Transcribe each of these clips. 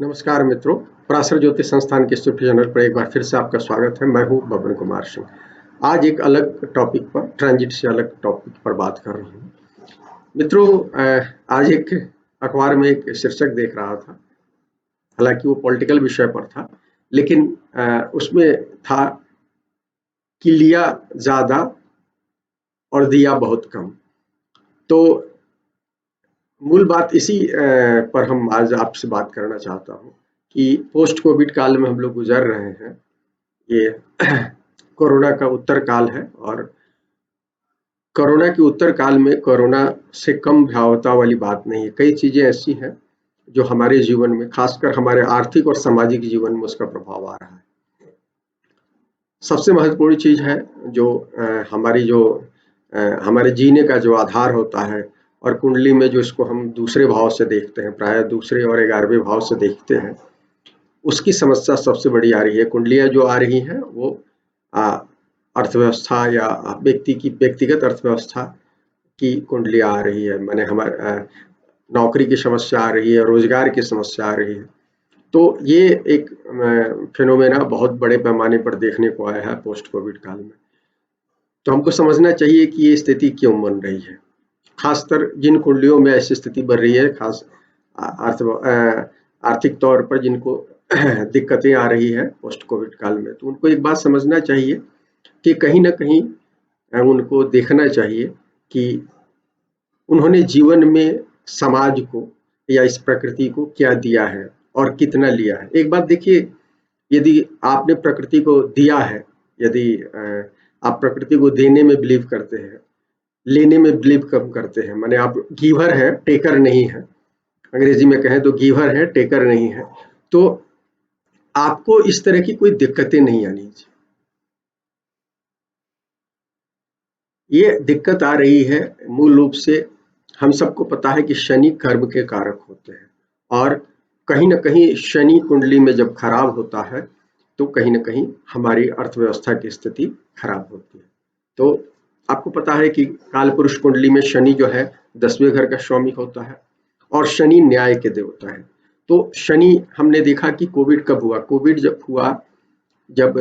नमस्कार मित्रों, पराशर ज्योतिष संस्थान के यूट्यूब चैनल पर एक बार फिर से आपका स्वागत है। मैं हूं बबन कुमार सिंह। आज एक अलग टॉपिक पर, ट्रांजिट से अलग टॉपिक पर बात कर रहा हूं। मित्रों, आज एक अखबार में एक शीर्षक देख रहा था, हालांकि वो पॉलिटिकल विषय पर था, लेकिन उसमें था कि लिया ज्यादा और दिया बहुत कम। तो मूल बात इसी पर हम आज आपसे बात करना चाहता हूं कि पोस्ट कोविड काल में हम लोग गुजर रहे हैं। ये कोरोना का उत्तर काल है और कोरोना के उत्तर काल में कोरोना से कम भयावहता वाली बात नहीं है। कई चीजें ऐसी हैं जो हमारे जीवन में, खासकर हमारे आर्थिक और सामाजिक जीवन में उसका प्रभाव आ रहा है। सबसे महत्वपूर्ण चीज है जो हमारे जीने का जो आधार होता है, और कुंडली में जो इसको हम दूसरे भाव से देखते हैं, प्राय दूसरे और 11वें भाव से देखते हैं, उसकी समस्या सबसे बड़ी आ रही है। कुंडलियां जो आ रही हैं वो अर्थव्यवस्था या व्यक्ति की व्यक्तिगत अर्थव्यवस्था की कुंडलियां आ रही है। माने हमारे नौकरी की समस्या आ रही है, रोजगार की समस्या आ रही है। तो ये एक फिनोमेना बहुत बड़े पैमाने पर देखने को आया है पोस्ट कोविड काल में। तो हमको समझना चाहिए कि ये स्थिति क्यों बन रही है, खासकर जिन कुंडलियों में ऐसी स्थिति बन रही है, खास आर्थिक तौर पर जिनको दिक्कतें आ रही है पोस्ट कोविड काल में। तो उनको एक बात समझना चाहिए कि कहीं ना कहीं उनको देखना चाहिए कि उन्होंने जीवन में समाज को या इस प्रकृति को क्या दिया है और कितना लिया है। एक बात देखिए, यदि आपने प्रकृति को दिया है, यदि आप प्रकृति को देने में बिलीव करते हैं, लेने में बिलीव कम करते हैं, माने आप गिवर है, टेकर नहीं है, अंग्रेजी में कहें तो गिवर है, टेकर नहीं है, तो आपको इस तरह की कोई दिक्कतें नहीं आनी चाहिए। ये दिक्कत आ रही है मूल रूप से, हम सबको पता है कि शनि कर्म के कारक होते हैं, और कहीं ना कहीं शनि कुंडली में जब खराब होता है तो कहीं ना कहीं हमारी अर्थव्यवस्था की स्थिति खराब होती है। तो आपको पता है कि काल पुरुष कुंडली में शनि जो है 10वें घर का स्वामी होता है, और शनि न्याय के देवता है। तो शनि, हमने देखा कि कोविड कब हुआ, कोविड जब हुआ, जब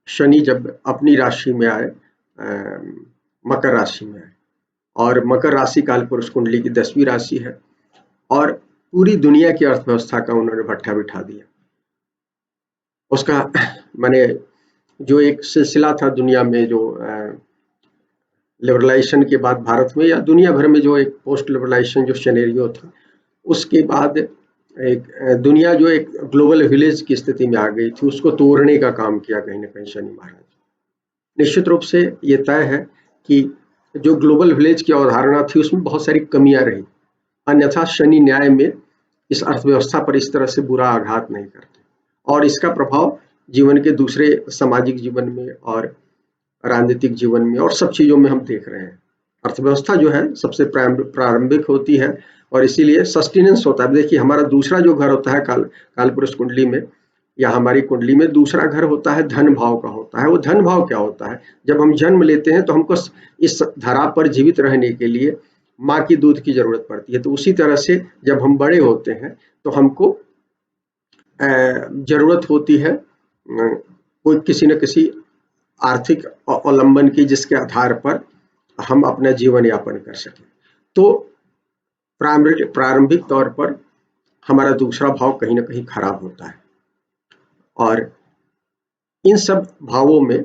शनि जब अपनी राशि में आए, मकर राशि में आए, और मकर राशि काल पुरुष कुंडली की 10वीं राशि है, और पूरी दुनिया की अर्थव्यवस्था का उन्होंने भट्ठा बिठा दिया। उसका माने जो एक सिलसिला था दुनिया में, जो लिबरलाइजेशन के बाद भारत में या दुनिया भर में जो एक पोस्ट लिबरलाइजेशन जो सिनेरियो था, उसके बाद एक दुनिया जो एक ग्लोबल विलेज की स्थिति में आ गई थी, उसको तोड़ने का काम किया कहीं ना कहीं शनि महाराज। निश्चित रूप से ये तय है कि जो ग्लोबल विलेज की अवधारणा थी उसमें बहुत सारी कमियां रही, अन्यथा शनि न्याय में इस अर्थव्यवस्था पर इस तरह से बुरा आघात नहीं करते, और इसका प्रभाव जीवन के दूसरे सामाजिक जीवन में और राजनीतिक जीवन में और सब चीजों में हम देख रहे हैं। अर्थव्यवस्था जो है सबसे प्रारंभिक होती है, और इसीलिए सस्टेनेंस होता है। देखिए, हमारा दूसरा जो घर होता है काल पुरुष कुंडली में या हमारी कुंडली में दूसरा घर होता है, धन भाव का होता है। वो धन भाव क्या होता है, जब हम जन्म लेते हैं तो हमको इस धरा पर जीवित रहने के लिए माँ की दूध की जरूरत पड़ती है। तो उसी तरह से जब हम बड़े होते हैं तो हमको जरूरत होती है कोई किसी न किसी आर्थिक अवलंबन की, जिसके आधार पर हम अपना जीवन यापन कर सकें। तो प्रारंभिक तौर पर हमारा दूसरा भाव कहीं ना कहीं खराब होता है, और इन सब भावों में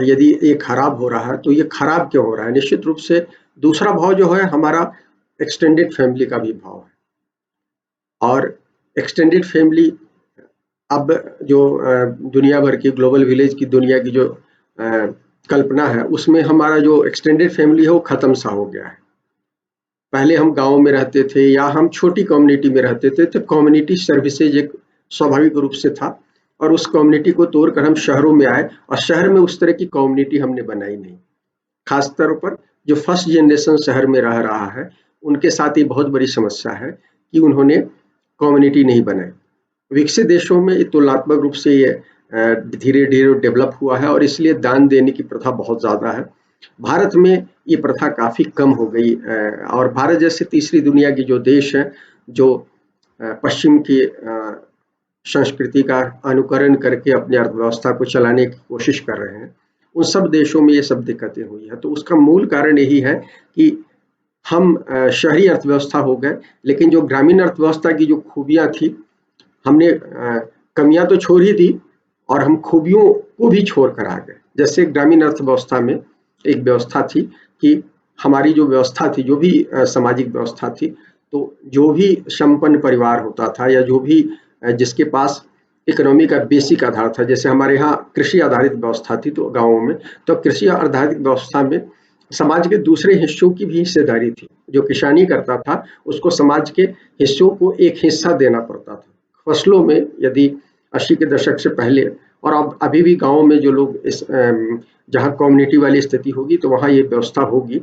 यदि ये खराब हो रहा है तो ये खराब क्यों हो रहा है? निश्चित रूप से दूसरा भाव जो है हमारा एक्सटेंडेड फैमिली का भी भाव है, और एक्सटेंडेड फैमिली अब जो दुनिया भर की ग्लोबल विलेज की दुनिया की जो कल्पना है, उसमें हमारा जो एक्सटेंडेड फैमिली है वो खत्म सा हो गया है। पहले हम गांव में रहते थे या हम छोटी कम्युनिटी में रहते थे, तो कम्युनिटी सर्विसेज एक स्वाभाविक रूप से था, और उस कम्युनिटी को तोड़कर हम शहरों में आए, और शहर में उस तरह की कम्युनिटी हमने बनाई नहीं। खासतौर पर जो फर्स्ट जनरेशन शहर में रह रहा है, उनके साथ ये बहुत बड़ी समस्या है कि उन्होंने कम्युनिटी नहीं बनाई। विकसित देशों में तुलनात्मक रूप से ये धीरे धीरे डेवलप हुआ है, और इसलिए दान देने की प्रथा बहुत ज्यादा है। भारत में ये प्रथा काफी कम हो गई, और भारत जैसे तीसरी दुनिया की जो देश है, जो पश्चिम की संस्कृति का अनुकरण करके अपनी अर्थव्यवस्था को चलाने की कोशिश कर रहे हैं, उन सब देशों में ये सब दिक्कतें हुई है। तो उसका मूल कारण यही है कि हम शहरी अर्थव्यवस्था हो गए, लेकिन जो ग्रामीण अर्थव्यवस्था की जो खूबियां थी, हमने कमियां तो छोड़ ही दी और हम खूबियों को भी छोड़ कर आ गए। जैसे ग्रामीण अर्थव्यवस्था में एक व्यवस्था थी कि हमारी जो व्यवस्था थी, जो भी सामाजिक व्यवस्था थी, तो जो भी संपन्न परिवार होता था या जो भी जिसके पास इकोनॉमी का बेसिक आधार था, जैसे हमारे यहाँ कृषि आधारित व्यवस्था थी तो गाँवों में, तो कृषि आधारित व्यवस्था में समाज के दूसरे हिस्सों की भी हिस्सेदारी थी। जो किसानी करता था उसको समाज के हिस्सों को एक हिस्सा देना पड़ता था। फसलों में यदि 80 के दशक से पहले और अब अभी भी गाँव में जो लोग इस जहाँ कम्युनिटी वाली स्थिति होगी तो वहाँ ये व्यवस्था होगी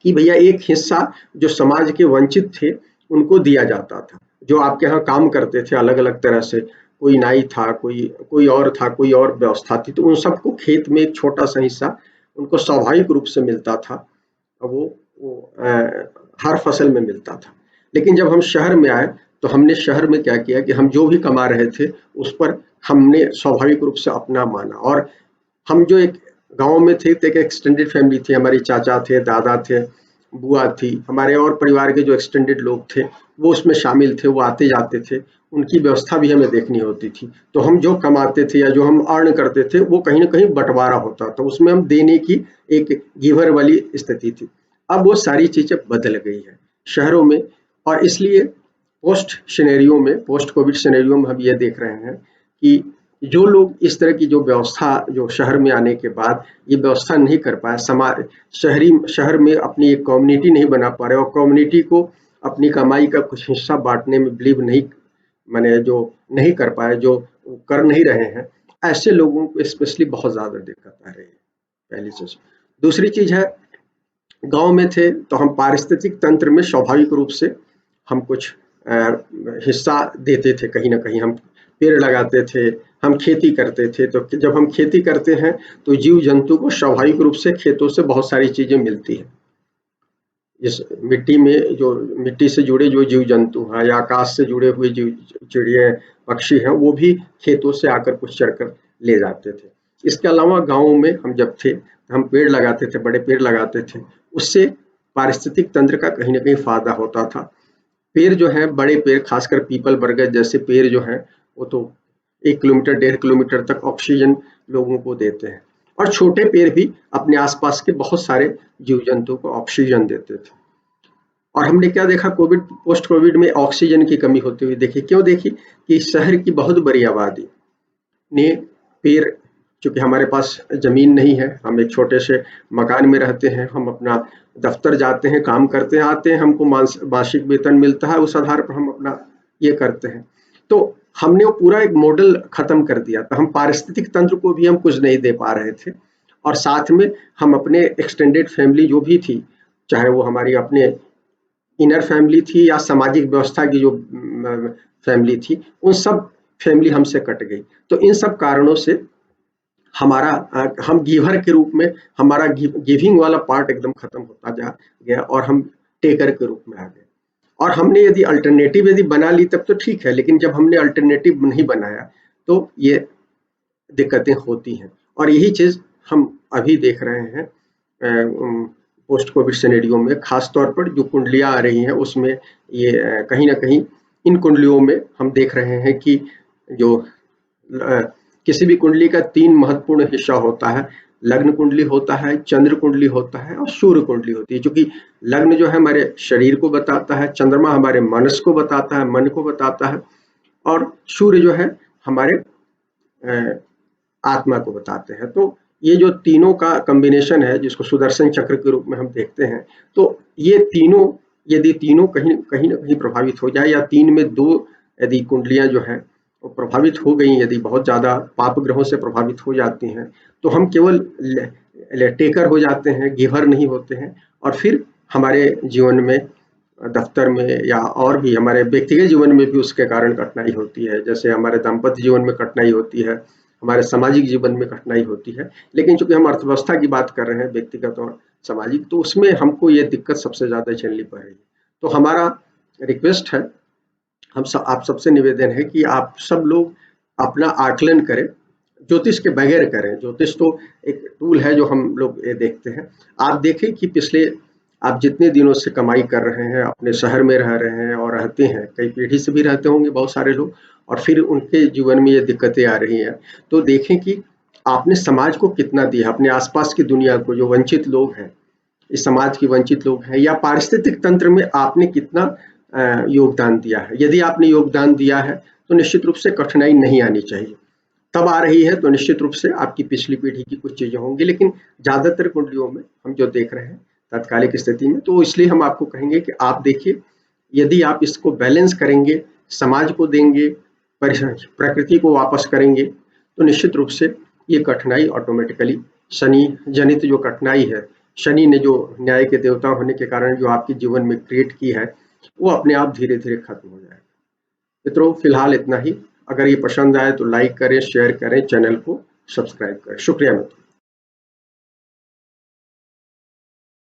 कि भैया एक हिस्सा जो समाज के वंचित थे उनको दिया जाता था। जो आपके यहाँ काम करते थे अलग अलग तरह से, कोई नाई था, कोई और था, कोई और व्यवस्था थी, तो उन सबको खेत में एक छोटा सा हिस्सा उनको स्वाभाविक रूप से मिलता था। वो हर फसल में मिलता था। लेकिन जब हम शहर में आए तो हमने शहर में क्या किया कि हम जो भी कमा रहे थे उस पर हमने स्वाभाविक रूप से अपना माना। और हम जो एक गांव में थे तो एक एक्सटेंडेड फैमिली थी, हमारे चाचा थे, दादा थे, बुआ थी, हमारे और परिवार के जो एक्सटेंडेड लोग थे वो उसमें शामिल थे, वो आते जाते थे, उनकी व्यवस्था भी हमें देखनी होती थी। तो हम जो कमाते थे या जो हम अर्न करते थे वो कहीं ना कहीं बंटवारा होता था, उसमें हम देने की एक गिवर वाली स्थिति थी। अब वो सारी चीजें बदल गई है शहरों में, और इसलिए पोस्ट कोविड सिनेरियो में हम ये देख रहे हैं कि जो लोग इस तरह की जो व्यवस्था जो शहर में आने के बाद ये व्यवस्था नहीं कर पाए, समाज शहर में अपनी एक कम्युनिटी नहीं बना पा रहे और कम्युनिटी को अपनी कमाई का कुछ हिस्सा बांटने में बिलीव नहीं, माने जो नहीं कर पाए, जो कर नहीं रहे हैं, ऐसे लोगों को स्पेशली बहुत ज्यादा दिक्कत आ रही है। पहली चीज। दूसरी चीज है, गांव में थे तो हम पारिस्थितिक तंत्र में स्वाभाविक रूप से हम कुछ हिस्सा देते थे, कहीं ना कहीं हम पेड़ लगाते थे, हम खेती करते थे। तो जब हम खेती करते हैं तो जीव जंतु को स्वाभाविक रूप से खेतों से बहुत सारी चीजें मिलती है। इस मिट्टी में जो मिट्टी से जुड़े जो जीव जंतु हैं या आकाश से जुड़े हुए जीव चिड़िया पक्षी हैं वो भी खेतों से आकर कुछ चढ़कर ले जाते थे। इसके अलावा गाँव में हम जब थे हम पेड़ लगाते थे, बड़े पेड़ लगाते थे, उससे पारिस्थितिक तंत्र का कहीं ना कहीं फायदा होता था। पेड़ जो है, बड़े पेड़ खासकर पीपल बरगद जैसे पेड़ जो हैं वो तो 1 किलोमीटर 1.5 किलोमीटर तक ऑक्सीजन लोगों को देते हैं, और छोटे पेड़ भी अपने आसपास के बहुत सारे जीव जंतु को ऑक्सीजन देते थे। और हमने क्या देखा, पोस्ट कोविड में ऑक्सीजन की कमी होती हुई देखी। क्यों देखी? कि शहर की बहुत बड़ी आबादी ने पेड़, चूंकि हमारे पास जमीन नहीं है, हम एक छोटे से मकान में रहते हैं, हम अपना दफ्तर जाते हैं, काम करते हैं, आते हैं, हमको मासिक वेतन मिलता है, उस आधार पर हम अपना ये करते हैं। तो हमने वो पूरा एक मॉडल खत्म कर दिया, तो हम पारिस्थितिक तंत्र को भी हम कुछ नहीं दे पा रहे थे, और साथ में हम अपने एक्सटेंडेड फैमिली जो भी थी, चाहे वो हमारी अपने इनर फैमिली थी या सामाजिक व्यवस्था की जो फैमिली थी, उन सब फैमिली हमसे कट गई। तो इन सब कारणों से हमारा हम गिवर के रूप में हमारा गिविंग वाला पार्ट एकदम खत्म होता जा गया और हम टेकर के रूप में आ गए। और हमने यदि अल्टरनेटिव यदि बना ली तब तो ठीक है, लेकिन जब हमने अल्टरनेटिव नहीं बनाया तो ये दिक्कतें होती हैं। और यही चीज हम अभी देख रहे हैं पोस्ट कोविड सिनेरियो में, खास तौर पर जो कुंडलियां आ रही हैं उसमें ये कहीं ना कहीं इन कुंडलियों में हम देख रहे हैं कि जो किसी भी कुंडली का 3 महत्वपूर्ण हिस्सा होता है। लग्न कुंडली होता है, चंद्र कुंडली होता है और सूर्य कुंडली होती है। क्योंकि लग्न जो है हमारे शरीर को बताता है, चंद्रमा हमारे मनस को बताता है, मन को बताता है, और सूर्य जो है हमारे आत्मा को बताते हैं। तो ये जो तीनों का कॉम्बिनेशन है जिसको सुदर्शन चक्र के रूप में हम देखते हैं, तो ये तीनों यदि तीनों कहीं कहीं ना कहीं प्रभावित हो जाए, या 3 में 2 यदि कुंडलियां जो है वो प्रभावित हो गई, यदि बहुत ज्यादा पाप ग्रहों से प्रभावित हो जाती हैं, तो हम केवल टेकर हो जाते हैं, गिवर नहीं होते हैं। और फिर हमारे जीवन में, दफ्तर में या और भी हमारे व्यक्तिगत जीवन में भी उसके कारण कठिनाई होती है। जैसे हमारे दाम्पत्य जीवन में कठिनाई होती है, हमारे सामाजिक जीवन में कठिनाई होती है। लेकिन चूंकि हम अर्थव्यवस्था की बात कर रहे हैं, व्यक्तिगत और सामाजिक, तो उसमें हमको ये दिक्कत सबसे ज्यादा झेलनी पड़ रही है। तो हमारा रिक्वेस्ट है आप सबसे निवेदन है कि आप सब लोग अपना आकलन करें, ज्योतिष के बगैर करें। ज्योतिष तो एक टूल है जो हम लोग देखते हैं। आप देखें कि पिछले आप जितने दिनों से कमाई कर रहे हैं, अपने शहर में रह रहे हैं और रहते हैं, कई पीढ़ी से भी रहते होंगे बहुत सारे लोग, और फिर उनके जीवन में ये दिक्कतें आ रही हैं। तो देखें कि आपने समाज को कितना दिया, अपने आसपास की दुनिया को, जो वंचित लोग हैं, इस समाज के वंचित लोग हैं, या पारिस्थितिक तंत्र में आपने कितना योगदान दिया है। यदि आपने योगदान दिया है तो निश्चित रूप से कठिनाई नहीं आनी चाहिए। तब आ रही है तो निश्चित रूप से आपकी पिछली पीढ़ी की कुछ चीजें होंगी, लेकिन ज्यादातर कुंडलियों में हम जो देख रहे हैं तात्कालिक स्थिति में, तो इसलिए हम आपको कहेंगे कि आप देखिए, यदि आप इसको बैलेंस करेंगे, समाज को देंगे, प्रकृति को वापस करेंगे, तो निश्चित रूप से ये कठिनाई ऑटोमेटिकली, शनि जनित जो कठिनाई है, शनि ने जो न्याय के देवता होने के कारण जो आपके जीवन में क्रिएट की है, वो अपने आप धीरे धीरे खत्म हो जाएगा। मित्रों, फिलहाल इतना ही। अगर ये पसंद आए तो लाइक करें, शेयर करें, चैनल को सब्सक्राइब करें। शुक्रिया मित्रों।